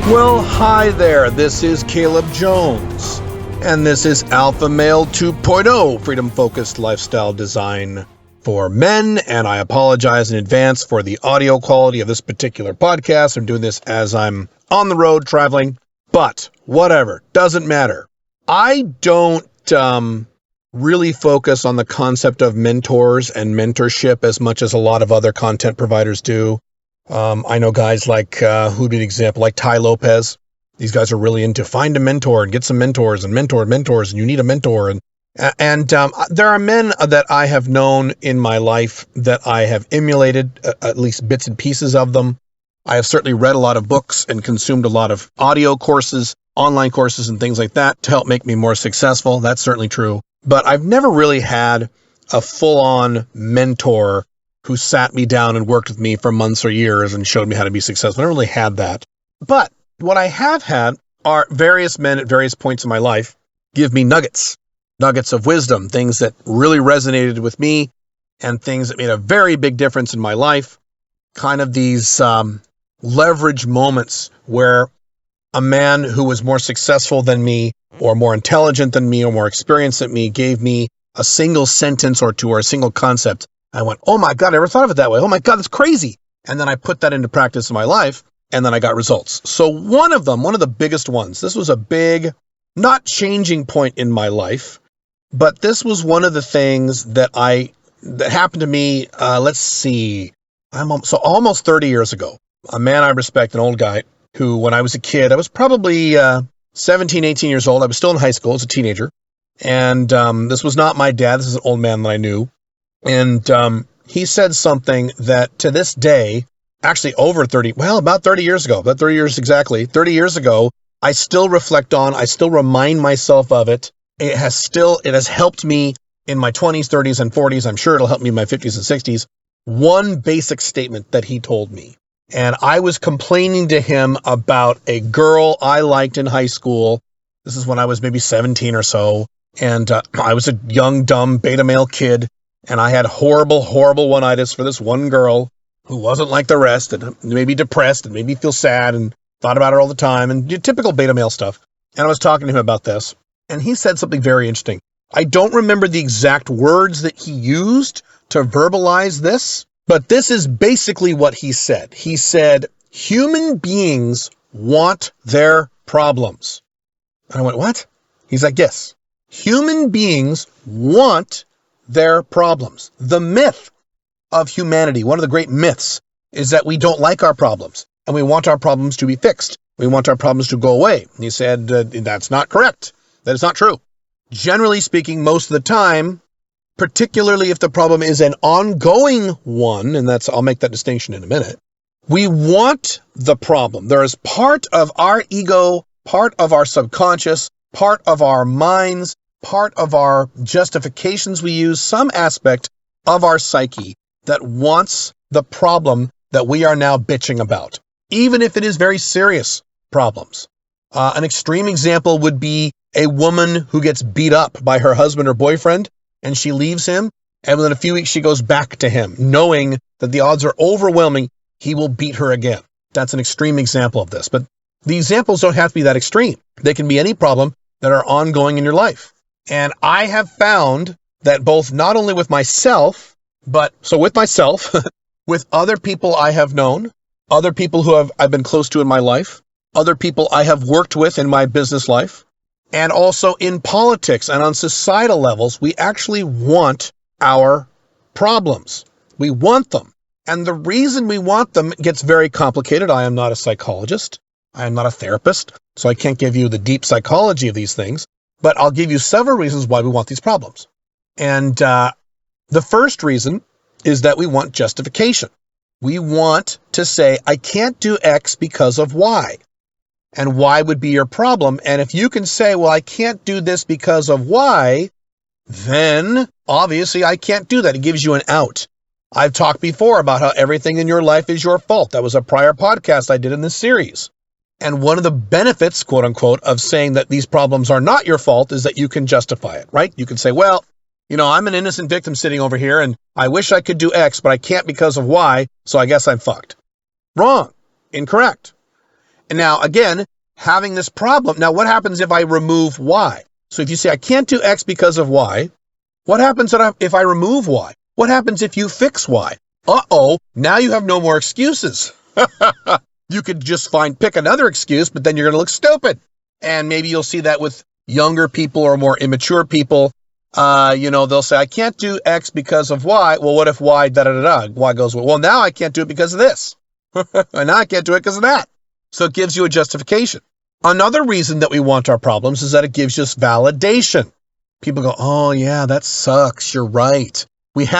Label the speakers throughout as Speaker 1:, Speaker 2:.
Speaker 1: Well, hi there. This is Caleb Jones, and this is Alpha Male 2.0, freedom-focused lifestyle design for men. And I apologize in advance for the audio quality of this particular podcast. I'm doing this as I'm on the road traveling, but whatever, doesn't matter. I don't really focus on the concept of mentors and mentorship as much as a lot of other content providers do. I know guys like, who'd be an example, like Tai Lopez. These guys are really into find a mentor and get some mentors and mentors, and you need a mentor. And there are men that I have known in my life that I have emulated, at least bits and pieces of them. I have certainly read a lot of books and consumed a lot of audio courses, online courses, and things like that to help make me more successful. That's certainly true. But I've never really had a full-on mentor who sat me down and worked with me for months or years and showed me how to be successful. I never really had that. But what I have had are various men at various points in my life give me nuggets of wisdom, things that really resonated with me and things that made a very big difference in my life. Kind of these leverage moments where a man who was more successful than me or more intelligent than me or more experienced than me gave me a single sentence or two or a single concept. I went, oh my God, I never thought of it that way. Oh my God, that's crazy. And then I put that into practice in my life, and then I got results. So one of the biggest ones, this was a big, not changing point in my life, but this was one of the things that happened to me, let's see, almost 30 years ago. A man I respect, an old guy, who when I was a kid, I was probably 17, 18 years old. I was still in high school as a teenager. And this was not my dad. This is an old man that I knew. And he said something that to this day, actually about 30 years ago, about 30 years exactly, 30 years ago, I still reflect on, I still remind myself of it. It has helped me in my 20s, 30s, and 40s. I'm sure it'll help me in my 50s and 60s. One basic statement that he told me. And I was complaining to him about a girl I liked in high school. This is when I was maybe 17 or so. And I was a young, dumb beta male kid. And I had horrible one-itis for this one girl who wasn't like the rest and made me depressed and made me feel sad and thought about her all the time and typical beta male stuff. And I was talking to him about this. And he said something very interesting. I don't remember the exact words that he used to verbalize this, but this is basically what he said. He said, human beings want their problems. And I went, what? He's like, yes. Human beings want their problems. The myth of humanity, one of the great myths, is that we don't like our problems and we want our problems to be fixed. We want our problems to go away. And he said, that's not correct. That is not true. Generally speaking, most of the time, particularly if the problem is an ongoing one, and I'll make that distinction in a minute, we want the problem. There is part of our ego, part of our subconscious, part of our minds, part of our justifications we use, some aspect of our psyche that wants the problem that we are now bitching about, even if it is very serious problems. An extreme example would be a woman who gets beat up by her husband or boyfriend, and she leaves him, and within a few weeks she goes back to him, knowing that the odds are overwhelming he will beat her again. That's an extreme example of this. But the examples don't have to be that extreme. They can be any problem that are ongoing in your life. And I have found that both not only with myself, with other people I have known, other people who I've been close to in my life, other people I have worked with in my business life, and also in politics and on societal levels, we actually want our problems. We want them. And the reason we want them gets very complicated. I am not a psychologist. I am not a therapist, so I can't give you the deep psychology of these things. But I'll give you several reasons why we want these problems. And the first reason is that we want justification. We want to say, I can't do X because of Y. And Y would be your problem. And if you can say, well, I can't do this because of Y, then obviously I can't do that. It gives you an out. I've talked before about how everything in your life is your fault. That was a prior podcast I did in this series. And one of the benefits, quote unquote, of saying that these problems are not your fault is that you can justify it, right? You can say, well, I'm an innocent victim sitting over here and I wish I could do X, but I can't because of Y, so I guess I'm fucked. Wrong. Incorrect. And now, again, having this problem. Now, what happens if I remove Y? So if you say, I can't do X because of Y, what happens if I remove Y? What happens if you fix Y? Uh-oh, now you have no more excuses. You could just pick another excuse, but then you're going to look stupid. And maybe you'll see that with younger people or more immature people. They'll say, I can't do X because of Y. Well, what if Y, da-da-da-da? Y goes, well, now I can't do it because of this. And now I can't do it because of that. So it gives you a justification. Another reason that we want our problems is that it gives us validation. People go, oh yeah, that sucks. You're right.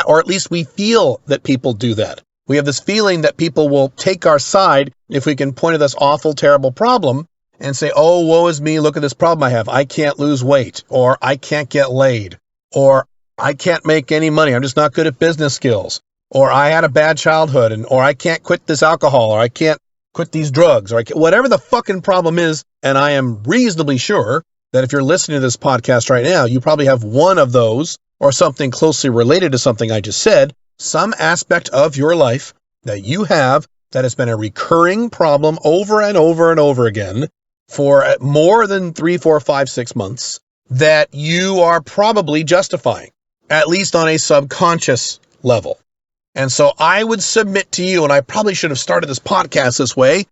Speaker 1: Or at least we feel that people do that. We have this feeling that people will take our side if we can point at this awful, terrible problem and say, oh, woe is me. Look at this problem I have. I can't lose weight, or I can't get laid, or I can't make any money. I'm just not good at business skills, or I had a bad childhood, or I can't quit this alcohol, or I can't quit these drugs, or whatever the fucking problem is. And I am reasonably sure that if you're listening to this podcast right now, you probably have one of those or something closely related to something I just said, some aspect of your life that you have that has been a recurring problem over and over and over again for more than 3, 4, 5, 6 months that you are probably justifying, at least on a subconscious level. And so I would submit to you, and I probably should have started this podcast this way,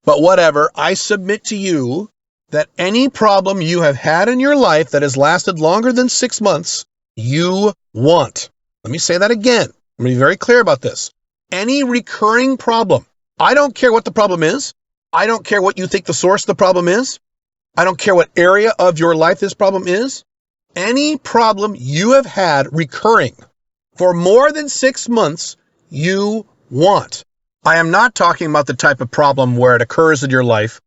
Speaker 1: but whatever, I submit to you that any problem you have had in your life that has lasted longer than 6 months, you want. Let me say that again. I'm going to be very clear about this. Any recurring problem, I don't care what the problem is. I don't care what you think the source of the problem is. I don't care what area of your life this problem is. Any problem you have had recurring for more than 6 months, you want. I am not talking about the type of problem where it occurs in your life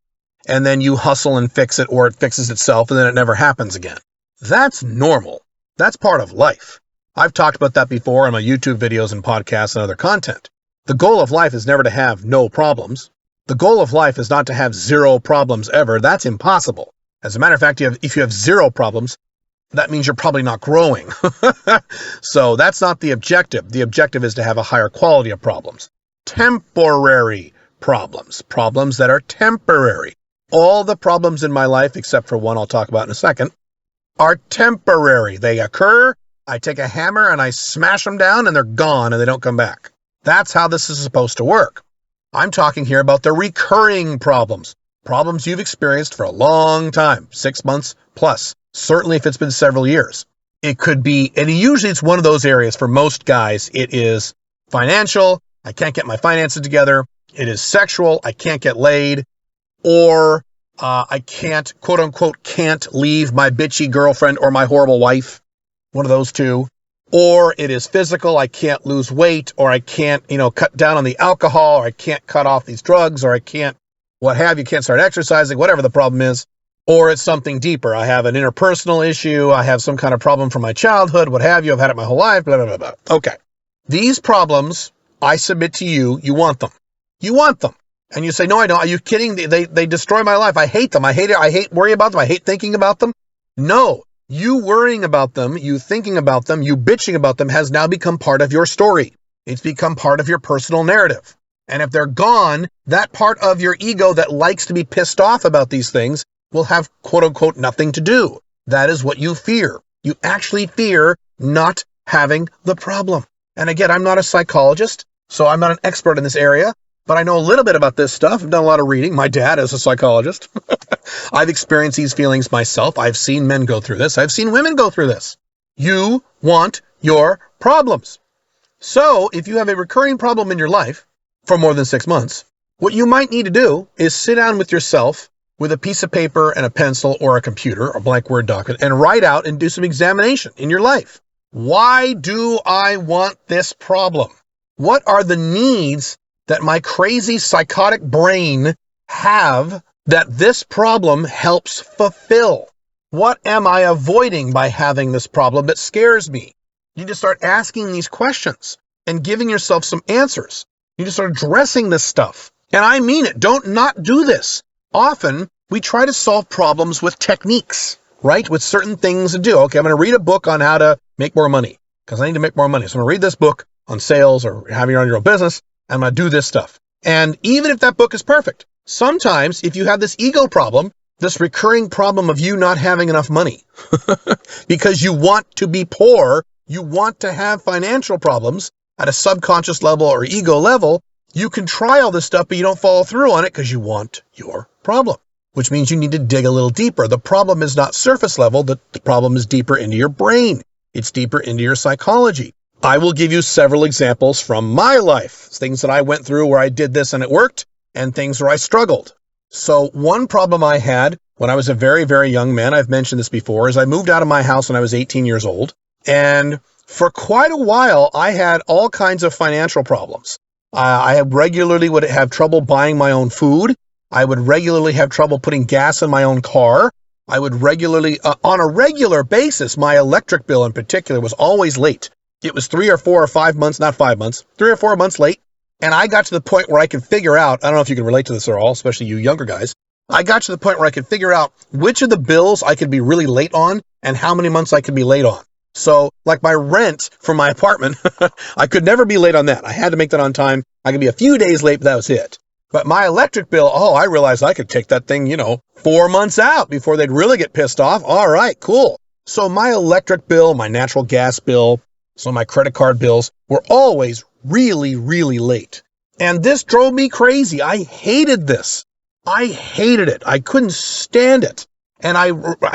Speaker 1: and then you hustle and fix it, or it fixes itself and then it never happens again. That's normal. That's part of life. I've talked about that before in my YouTube videos and podcasts and other content. The goal of life is never to have no problems. The goal of life is not to have zero problems ever. That's impossible. As a matter of fact, if you have zero problems, that means you're probably not growing. So that's not the objective. The objective is to have a higher quality of problems. Temporary problems. Problems that are temporary. All the problems in my life, except for one I'll talk about in a second, are temporary. They occur, I take a hammer and I smash them down and they're gone and they don't come back. That's how this is supposed to work. I'm talking here about the recurring problems. Problems you've experienced for a long time, 6 months plus. Certainly if it's been several years. It could be, and usually it's one of those areas for most guys. It is financial, I can't get my finances together. It is sexual, I can't get laid. Or I can't, quote unquote, can't leave my bitchy girlfriend or my horrible wife. One of those two. Or it is physical, I can't lose weight, or I can't, cut down on the alcohol, or I can't cut off these drugs, or I can't, can't start exercising, whatever the problem is. Or it's something deeper. I have an interpersonal issue, I have some kind of problem from my childhood, what have you, I've had it my whole life, blah, blah, blah, blah. Okay. These problems, I submit to you, you want them. You want them. And you say, no, I don't. Are you kidding? They destroy my life. I hate them. I hate it. I hate worrying about them. I hate thinking about them. No. You worrying about them, you thinking about them, you bitching about them has now become part of your story. It's become part of your personal narrative. And if they're gone, that part of your ego that likes to be pissed off about these things will have, quote unquote, nothing to do. That is what you fear. You actually fear not having the problem. And again, I'm not a psychologist, so I'm not an expert in this area, but I know a little bit about this stuff. I've done a lot of reading. My dad is a psychologist. I've experienced these feelings myself. I've seen men go through this. I've seen women go through this. You want your problems. So if you have a recurring problem in your life for more than 6 months, what you might need to do is sit down with yourself with a piece of paper and a pencil or a computer or blank Word document and write out and do some examination in your life. Why do I want this problem? What are the needs that my crazy psychotic brain have that this problem helps fulfill? What am I avoiding by having this problem that scares me? You need to start asking these questions and giving yourself some answers. You need to start addressing this stuff. And I mean it. Don't not do this. Often we try to solve problems with techniques, right? With certain things to do. Okay, I'm going to read a book on how to make more money because I need to make more money. So I'm going to read this book on sales or having your own business. I'm going to do this stuff. And even if that book is perfect, Sometimes if you have this ego problem, this recurring problem of you not having enough money because you want to be poor, you want to have financial problems at a subconscious level or ego level, you can try all this stuff, but you don't follow through on it because you want your problem, which means you need to dig a little deeper. The problem is not surface level. The problem is deeper into your brain. It's deeper into your psychology. I will give you several examples from my life, things that I went through where I did this and it worked, and things where I struggled. So one problem I had when I was a very, very young man, I've mentioned this before, is I moved out of my house when I was 18 years old. And for quite a while, I had all kinds of financial problems. I regularly would have trouble buying my own food. I would regularly have trouble putting gas in my own car. I would regularly, on a regular basis, my electric bill in particular was always late. It was 3 or 4 or 5 months, not 5 months, 3 or 4 months late. And I got to the point where I could figure out, I don't know if you can relate to this at all, especially you younger guys. I got to the point where I could figure out which of the bills I could be really late on and how many months I could be late on. So like my rent for my apartment, I could never be late on that. I had to make that on time. I could be a few days late, but that was it. But my electric bill, I realized I could take that thing, 4 months out before they'd really get pissed off. All right, cool. So my electric bill, my natural gas bill, some of my credit card bills were always really, really late. And this drove me crazy. I hated this. I hated it. I couldn't stand it. And I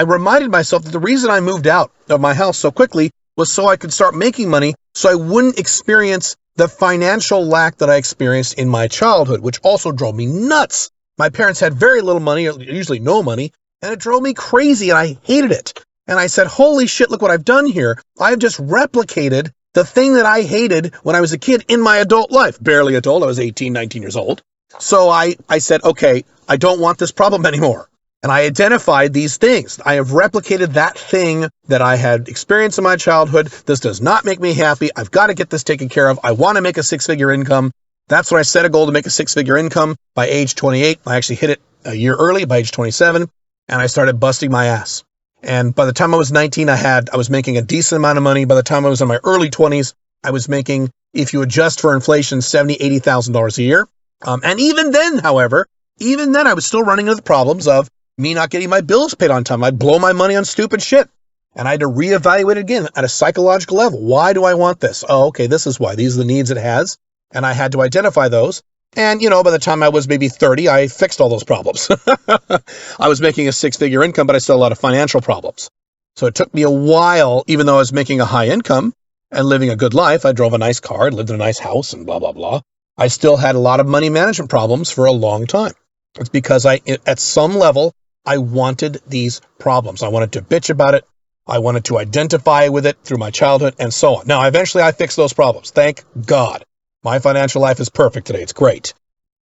Speaker 1: reminded myself that the reason I moved out of my house so quickly was so I could start making money so I wouldn't experience the financial lack that I experienced in my childhood, which also drove me nuts. My parents had very little money, or usually no money, and it drove me crazy and I hated it. And I said, holy shit, look what I've done here. I've just replicated the thing that I hated when I was a kid in my adult life. Barely adult, I was 18, 19 years old. So I said, okay, I don't want this problem anymore. And I identified these things. I have replicated that thing that I had experienced in my childhood. This does not make me happy. I've got to get this taken care of. I want to make a 6-figure income. That's when I set a goal to make a 6-figure income by age 28. I actually hit it a year early by age 27, and I started busting my ass. And by the time I was 19, I was making a decent amount of money. By the time I was in my early 20s, I was making, if you adjust for inflation, $70,000, $80,000 a year. And even then, however, I was still running into the problems of me not getting my bills paid on time. I'd blow my money on stupid shit. And I had to reevaluate it again at a psychological level. Why do I want this? Oh, okay, this is why. These are the needs it has. And I had to identify those. And, by the time I was maybe 30, I fixed all those problems. I was making a 6-figure income, but I still had a lot of financial problems. So it took me a while, even though I was making a high income and living a good life. I drove a nice car, lived in a nice house and blah, blah, blah. I still had a lot of money management problems for a long time. It's because at some level, I wanted these problems. I wanted to bitch about it. I wanted to identify with it through my childhood and so on. Now, eventually I fixed those problems. Thank God. My financial life is perfect today. It's great.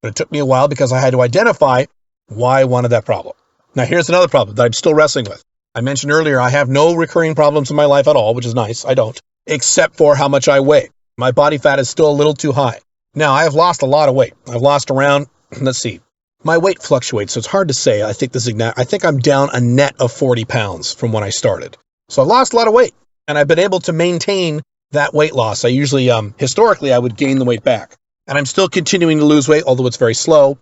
Speaker 1: But it took me a while because I had to identify why I wanted that problem. Now, here's another problem that I'm still wrestling with. I mentioned earlier, I have no recurring problems in my life at all, which is nice. I don't, except for how much I weigh. My body fat is still a little too high. Now, I have lost a lot of weight. I've lost around, let's see. My weight fluctuates, so it's hard to say. I think I'm down a net of 40 pounds from when I started. So I've lost a lot of weight, and I've been able to maintain that weight loss. I usually, historically, I would gain the weight back. And I'm still continuing to lose weight, although it's very slow.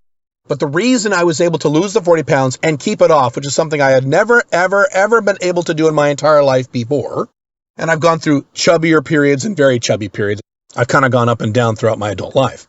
Speaker 1: But the reason I was able to lose the 40 pounds and keep it off, which is something I had never, ever, ever been able to do in my entire life before, and I've gone through chubbier periods and very chubby periods. I've kind of gone up and down throughout my adult life.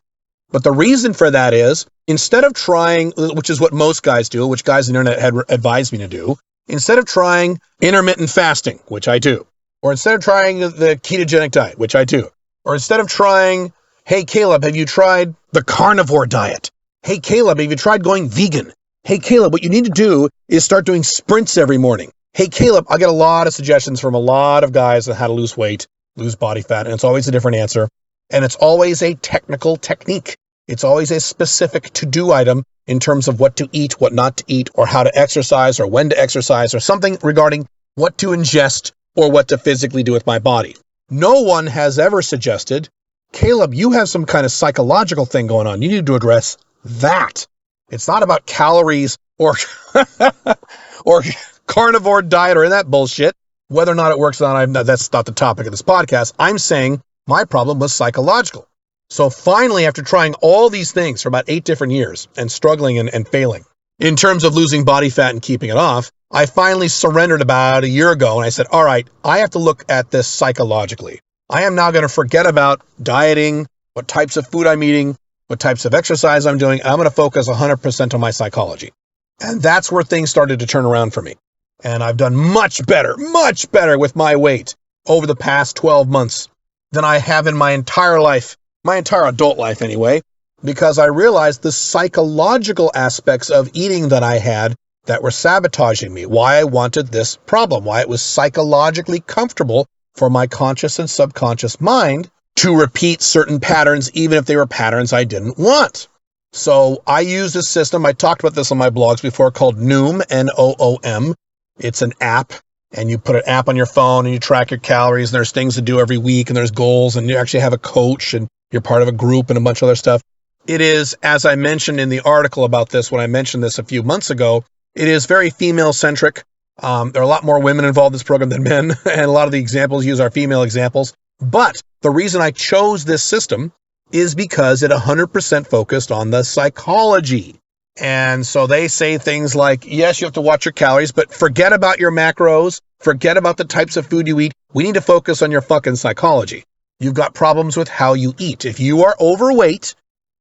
Speaker 1: But the reason for that is, instead of trying, which is what most guys do, which guys on the internet had advised me to do, instead of trying intermittent fasting, which I do, or instead of trying the ketogenic diet, which I do, or instead of trying, hey, Caleb, have you tried the carnivore diet? Hey, Caleb, have you tried going vegan? Hey, Caleb, what you need to do is start doing sprints every morning. Hey, Caleb, I get a lot of suggestions from a lot of guys on how to lose weight, lose body fat, and it's always a different answer. And it's always a technical technique. It's always a specific to-do item in terms of what to eat, what not to eat, or how to exercise, or when to exercise, or something regarding what to ingest or what to physically do with my body. No one has ever suggested, Caleb, you have some kind of psychological thing going on. You need to address that. It's not about calories or or carnivore diet or that bullshit. Whether or not it works or not, that's not the topic of this podcast. I'm saying my problem was psychological. So finally, after trying all these things for about 8 different years and struggling and failing in terms of losing body fat and keeping it off, I finally surrendered about a year ago. And I said, all right, I have to look at this psychologically. I am now going to forget about dieting, what types of food I'm eating, what types of exercise I'm doing. I'm going to focus 100% on my psychology. And that's where things started to turn around for me. And I've done much better with my weight over the past 12 months than I have in my entire life, my entire adult life anyway, because I realized the psychological aspects of eating that I had that were sabotaging me, why I wanted this problem, why it was psychologically comfortable for my conscious and subconscious mind to repeat certain patterns, even if they were patterns I didn't want. So I use this system. I talked about this on my blogs before, called Noom, N-O-O-M. It's an app, and you put an app on your phone and you track your calories, and there's things to do every week, and there's goals, and you actually have a coach, and you're part of a group and a bunch of other stuff. It is, as I mentioned in the article about this, when I mentioned this a few months ago, it is very female-centric. There are a lot more women involved in this program than men, and a lot of the examples use are female examples. But the reason I chose this system is because it 100% focused on the psychology. And so they say things like, yes, you have to watch your calories, but forget about your macros, forget about the types of food you eat. We need to focus on your fucking psychology. You've got problems with how you eat. If you are overweight,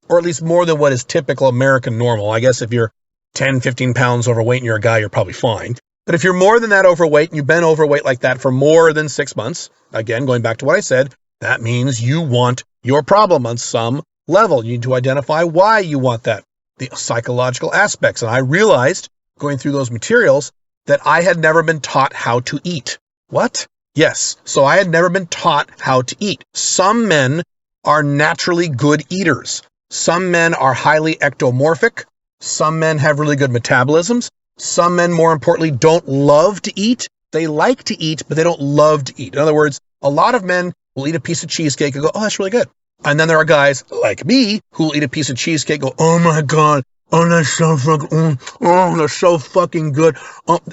Speaker 1: or at least more than what is typical American normal, I guess if you're 10, 15 pounds overweight and you're a guy, you're probably fine. But if you're more than that overweight and you've been overweight like that for more than 6 months, again, going back to what I said, that means you want your problem on some level. You need to identify why you want that, the psychological aspects. And I realized, going through those materials, that I had never been taught how to eat. What? Yes. So I had never been taught how to eat. Some men are naturally good eaters. Some men are highly ectomorphic. Some men have really good metabolisms. Some men, more importantly, don't love to eat. They like to eat, but they don't love to eat. In other words, a lot of men will eat a piece of cheesecake and go, oh, that's really good. And then there are guys like me who will eat a piece of cheesecake and go, oh my God, oh, that's so fucking, oh, that's so fucking good.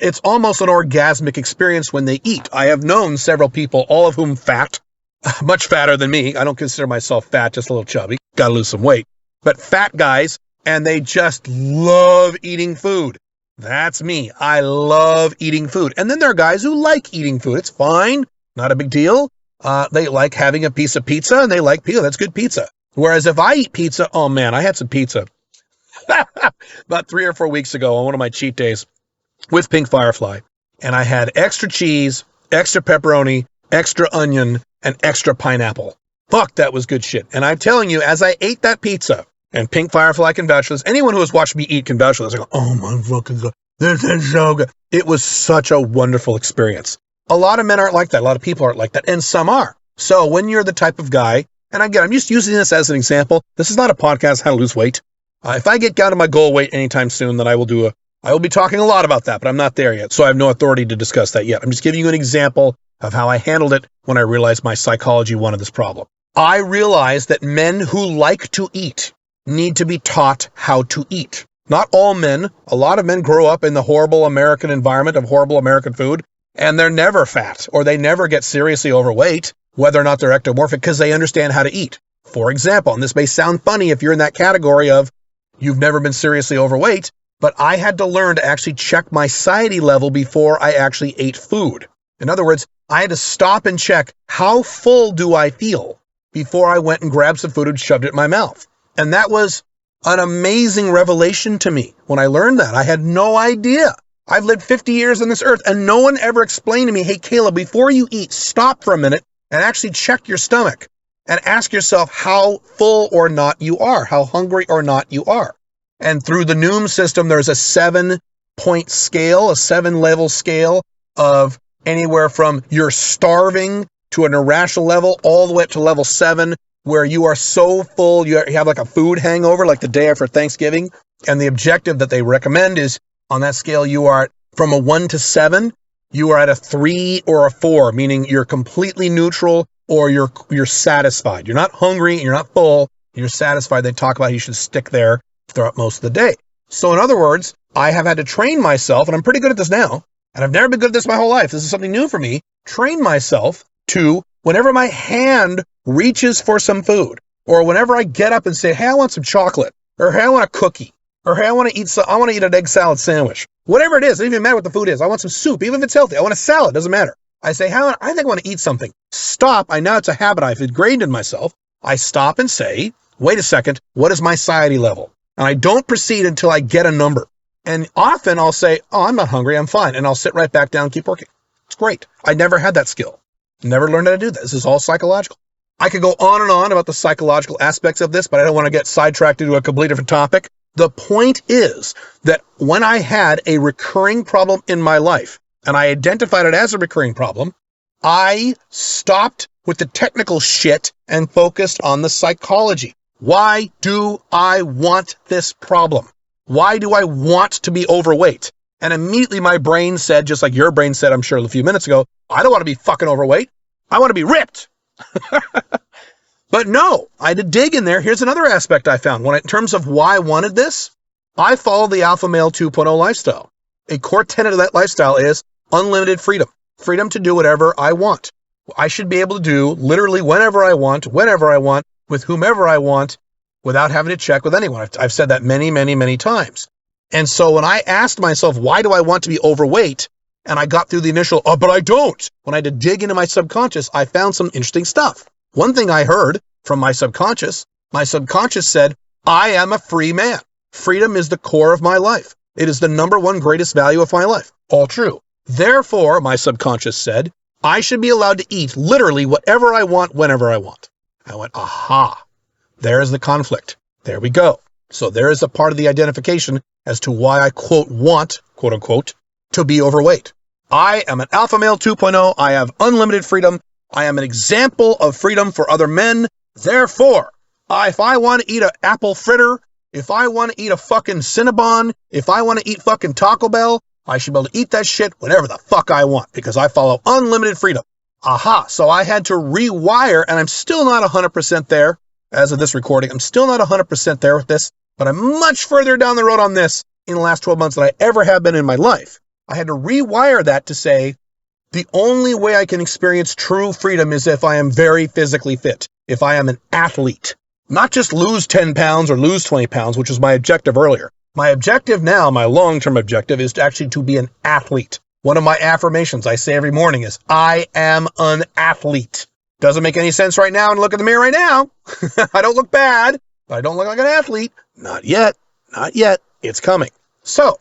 Speaker 1: It's almost an orgasmic experience when they eat. I have known several people, all of whom fat, much fatter than me. I don't consider myself fat, just a little chubby. Got to lose some weight. But fat guys, and they just love eating food. That's me. I love eating food. And then there are guys who like eating food. It's fine. Not a big deal. They like having a piece of pizza, and they like pizza. That's good pizza. Whereas if I eat pizza, oh man, I had some pizza about 3 or 4 weeks ago on one of my cheat days with Pink Firefly. And I had extra cheese, extra pepperoni, extra onion, and extra pineapple. Fuck, that was good shit. And I'm telling you, as I ate that pizza, and Pink Firefly can vouch for this, anyone who has watched me eat can vouch for this. I go, oh my fucking God, this is so good. It was such a wonderful experience. A lot of men aren't like that. A lot of people aren't like that. And some are. So when you're the type of guy, and again, I'm just using this as an example. This is not a podcast how to lose weight. If I get down to my goal weight anytime soon, then I will be talking a lot about that, but I'm not there yet. So I have no authority to discuss that yet. I'm just giving you an example of how I handled it when I realized my psychology wanted this problem. I realized that men who like to eat need to be taught how to eat. Not all men. A lot of men grow up in the horrible American environment of horrible American food, and they're never fat, or they never get seriously overweight, whether or not they're ectomorphic, because they understand how to eat. For example, and this may sound funny if you're in that category of you've never been seriously overweight, but I had to learn to actually check my satiety level before I actually ate food. In other words, I had to stop and check, how full do I feel before I went and grabbed some food and shoved it in my mouth. And that was an amazing revelation to me when I learned that. I had no idea. I've lived 50 years on this earth, and no one ever explained to me, hey, Caleb, before you eat, stop for a minute and actually check your stomach and ask yourself how full or not you are, how hungry or not you are. And through the Noom system, there's a 7-point scale, a 7-level scale of anywhere from you're starving to an irrational level all the way up to level 7, where you are so full, you have like a food hangover, like the day after Thanksgiving. And the objective that they recommend is on that scale, you are from a 1 to 7, you are at a 3 or a 4, meaning you're completely neutral or you're satisfied. You're not hungry, you're not full, you're satisfied. They talk about you should stick there throughout most of the day. So in other words, I have had to train myself, and I'm pretty good at this now, and I've never been good at this my whole life. This is something new for me. Train myself to, whenever my hand reaches for some food, Or whenever I get up and say, hey, I want some chocolate, or hey, I want a cookie, or hey, I want to eat an egg salad sandwich. Whatever it is, it doesn't even matter what the food is. I want some soup, even if it's healthy. I want a salad, doesn't matter. I say, hey, I think I want to eat something. Stop. I know it's a habit I've ingrained in myself. I stop and say, wait a second, what is my satiety level? And I don't proceed until I get a number. And often I'll say, oh, I'm not hungry, I'm fine. And I'll sit right back down and keep working. It's great. I never had that skill. Never learned how to do that. This is all psychological. I could go on and on about the psychological aspects of this, but I don't want to get sidetracked into a completely different topic. The point is that when I had a recurring problem in my life, and I identified it as a recurring problem, I stopped with the technical shit and focused on the psychology. Why do I want this problem? Why do I want to be overweight? And immediately my brain said, just like your brain said, I'm sure a few minutes ago, I don't want to be fucking overweight. I want to be ripped. But no, I had to dig in there. Here's another aspect I found. In terms of why I wanted this, I follow the Alpha Male 2.0 lifestyle. A core tenet of that lifestyle is unlimited freedom. Freedom to do whatever I want. I should be able to do literally whenever I want, with whomever I want, without having to check with anyone. I've said that many, many, many times. And so when I asked myself, why do I want to be overweight? And I got through the initial, oh, but I don't. When I had to dig into my subconscious, I found some interesting stuff. One thing I heard from my subconscious said, I am a free man. Freedom is the core of my life. It is the number one greatest value of my life. All true. Therefore, my subconscious said, I should be allowed to eat literally whatever I want, whenever I want. I went, aha, there's the conflict. There we go. So there is a part of the identification as to why I quote unquote, to be overweight. I am an Alpha Male 2.0. I have unlimited freedom. I am an example of freedom for other men. Therefore, if I want to eat an apple fritter, if I want to eat a fucking Cinnabon, if I want to eat fucking Taco Bell, I should be able to eat that shit whenever the fuck I want because I follow unlimited freedom. Aha. So I had to rewire, and I'm still not 100% there as of this recording. I'm still not 100% there with this, but I'm much further down the road on this in the last 12 months than I ever have been in my life. I had to rewire that to say, the only way I can experience true freedom is if I am very physically fit, if I am an athlete. Not just lose 10 pounds or lose 20 pounds, which was my objective earlier. My objective now, my long-term objective, is to be an athlete. One of my affirmations I say every morning is, I am an athlete. Doesn't make any sense right now, and look in the mirror right now. I don't look bad, but I don't look like an athlete. Not yet. Not yet. It's coming. So,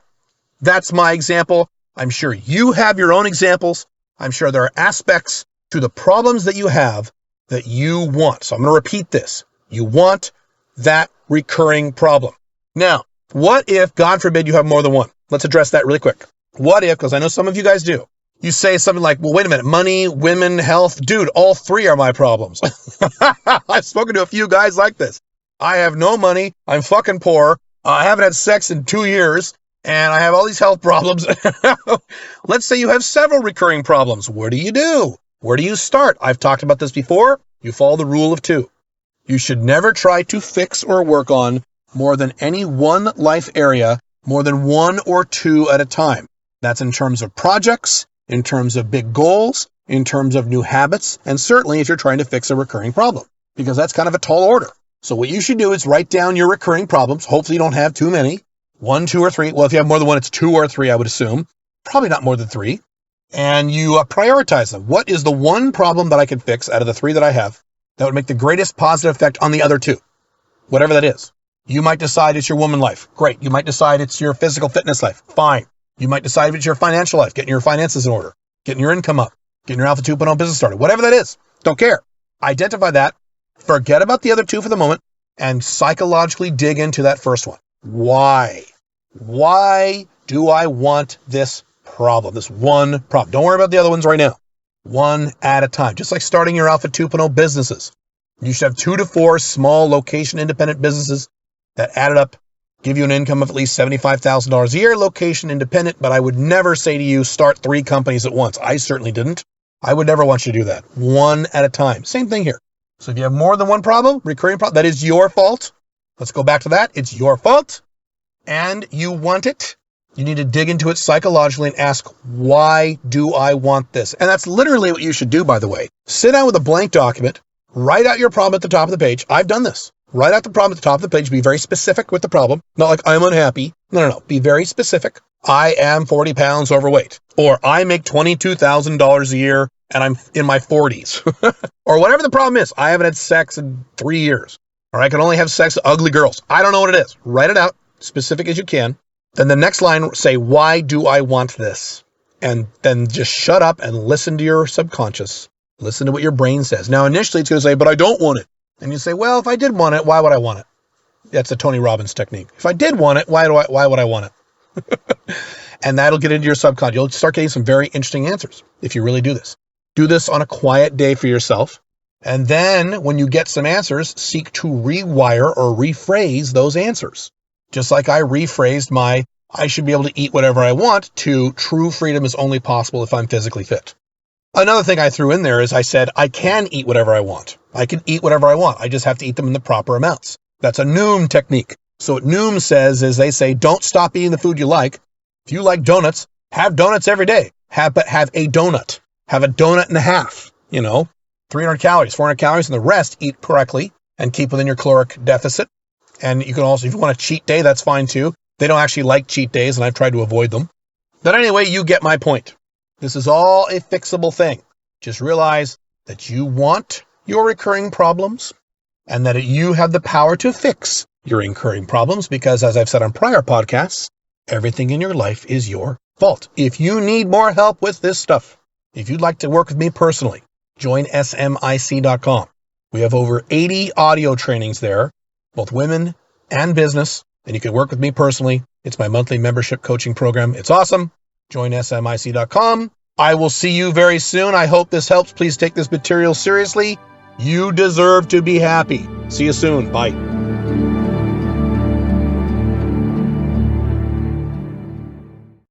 Speaker 1: that's my example. I'm sure you have your own examples. I'm sure there are aspects to the problems that you have that you want. So I'm going to repeat this. You want that recurring problem. Now, what if, God forbid, you have more than one? Let's address that really quick. What if, because I know some of you guys do, you say something like, well, wait a minute, money, women, health, dude, all three are my problems. I've spoken to a few guys like this. I have no money. I'm fucking poor. I haven't had sex in 2 years. And I have all these health problems. Let's say you have several recurring problems. What do you do? Where do you start? I've talked about this before. You follow the rule of two. You should never try to fix or work on more than any one life area, more than one or two at a time. That's in terms of projects, in terms of big goals, in terms of new habits, and certainly if you're trying to fix a recurring problem, because that's kind of a tall order. So what you should do is write down your recurring problems. Hopefully you don't have too many. 1, 2, or 3. Well, if you have more than one, it's 2 or 3, I would assume. Probably not more than 3. And you prioritize them. What is the one problem that I can fix out of the 3 that I have that would make the greatest positive effect on the other 2? Whatever that is. You might decide it's your woman life. Great. You might decide it's your physical fitness life. Fine. You might decide if it's your financial life, getting your finances in order, getting your income up, getting your Alpha 2.0 business started. Whatever that is. Don't care. Identify that. Forget about the other 2 for the moment and psychologically dig into that first one. Why? Why do I want this problem? This one problem. Don't worry about the other ones right now. One at a time. Just like starting your Alpha 2.0 businesses. You should have 2 to 4 small location independent businesses that added up, give you an income of at least $75,000 a year, location independent, but I would never say to you, start 3 companies at once. I certainly didn't. I would never want you to do that. One at a time. Same thing here. So if you have more than one problem, recurring problem, that is your fault. Let's go back to that. It's your fault. And you want it, you need to dig into it psychologically and ask, why do I want this? And that's literally what you should do, by the way. Sit down with a blank document, Write out your problem at the top of the page. I've done this. Write out the problem at the top of the page. Be very specific with the problem. Not like I'm unhappy. No. Be very specific. I am 40 pounds overweight. Or I make $22,000 a year and I'm in my 40s. Or whatever the problem is. I haven't had sex in 3 years. Or I can only have sex with ugly girls. I don't know what it is. Write it out, specific as you can. Then the next line, say, why do I want this? And then just shut up and listen to your subconscious. Listen to what your brain says. Now, initially, it's going to say, but I don't want it. And you say, well, if I did want it, why would I want it? That's the Tony Robbins technique. If I did want it, why would I want it? And that'll get into your subconscious. You'll start getting some very interesting answers if you really do this. Do this on a quiet day for yourself. And then when you get some answers, seek to rewire or rephrase those answers. Just like I rephrased my, I should be able to eat whatever I want, to true freedom is only possible if I'm physically fit. Another thing I threw in there is I said, I can eat whatever I want. I can eat whatever I want. I just have to eat them in the proper amounts. That's a Noom technique. So what Noom says is they say, don't stop eating the food you like. If you like donuts, have donuts every day. But have a donut. Have a donut and a half, 300 calories, 400 calories, and the rest eat correctly and keep within your caloric deficit. And you can also, if you want a cheat day, that's fine too. They don't actually like cheat days, and I've tried to avoid them. But anyway, you get my point. This is all a fixable thing. Just realize that you want your recurring problems and that you have the power to fix your recurring problems because, as I've said on prior podcasts, everything in your life is your fault. If you need more help with this stuff, if you'd like to work with me personally, join smic.com. We have over 80 audio trainings there, both women and business, and you can work with me personally. It's my monthly membership coaching program. It's awesome. Join smic.com. I will see you very soon. I hope this helps. Please take this material seriously. You deserve to be happy. See you soon. Bye.